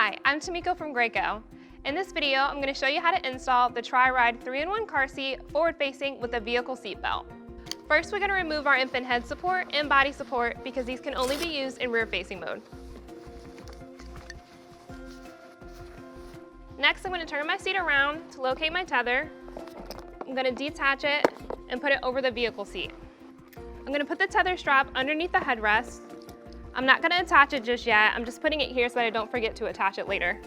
Hi, I'm Tamiko from Graco. In this video, I'm going to show you how to install the TriRide 3-in-1 car seat forward-facing with a vehicle seat belt. First, we're going to remove our infant head support and body support because these can only be used in rear-facing mode. Next, I'm going to turn my seat around to locate my tether. I'm going to detach it and put it over the vehicle seat. I'm going to put the tether strap underneath the headrest. I'm not going to attach it just yet. I'm just putting it here so that I don't forget to attach it later.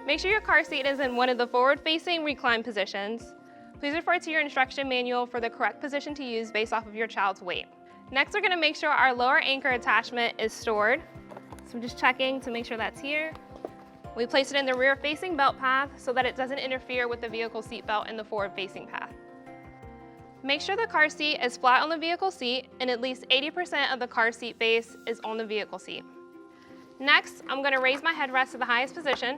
Make sure your car seat is in one of the forward-facing recline positions. Please refer to your instruction manual for the correct position to use based off of your child's weight. Next, we're going to make sure our lower anchor attachment is stored. So I'm just checking to make sure that's here. We place it in the rear-facing belt path so that it doesn't interfere with the vehicle seat belt in the forward-facing path. Make sure the car seat is flat on the vehicle seat and at least 80% of the car seat base is on the vehicle seat. Next, I'm going to raise my headrest to the highest position.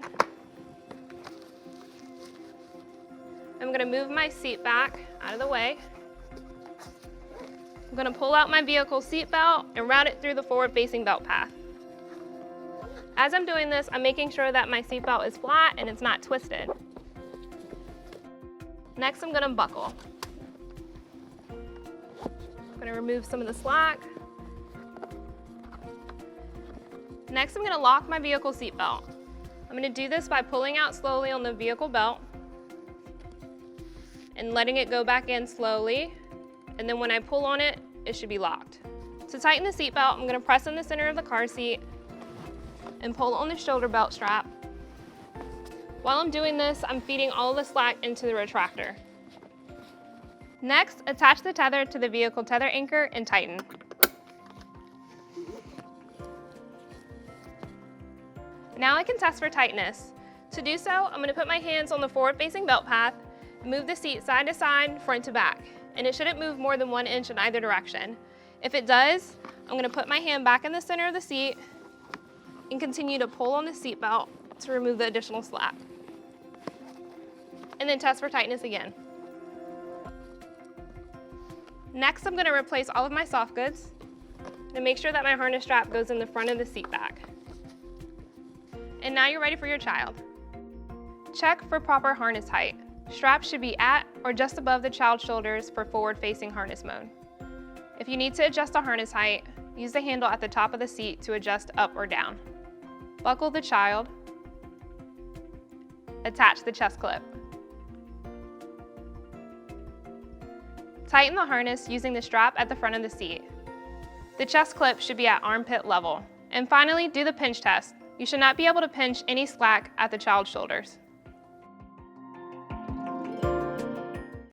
I'm going to move my seat back out of the way. I'm going to pull out my vehicle seat belt and route it through the forward-facing belt path. As I'm doing this, I'm making sure that my seat belt is flat and it's not twisted. Next, I'm going to buckle. I'm going to remove some of the slack. Next, I'm going to lock my vehicle seat belt. I'm going to do this by pulling out slowly on the vehicle belt and letting it go back in slowly. And then when I pull on it, it should be locked. To tighten the seat belt, I'm going to press in the center of the car seat and pull on the shoulder belt strap. While I'm doing this, I'm feeding all the slack into the retractor. Next, attach the tether to the vehicle tether anchor and tighten. Now I can test for tightness. To do so, I'm going to put my hands on the forward-facing belt path, move the seat side to side, front to back, and it shouldn't move more than 1 inch in either direction. If it does, I'm going to put my hand back in the center of the seat and continue to pull on the seat belt to remove the additional slack. And then test for tightness again. Next, I'm going to replace all of my soft goods and make sure that my harness strap goes in the front of the seat back. And now you're ready for your child. Check for proper harness height. Straps should be at or just above the child's shoulders for forward-facing harness mode. If you need to adjust the harness height, use the handle at the top of the seat to adjust up or down. Buckle the child. Attach the chest clip. Tighten the harness using the strap at the front of the seat. The chest clip should be at armpit level. And finally, do the pinch test. You should not be able to pinch any slack at the child's shoulders.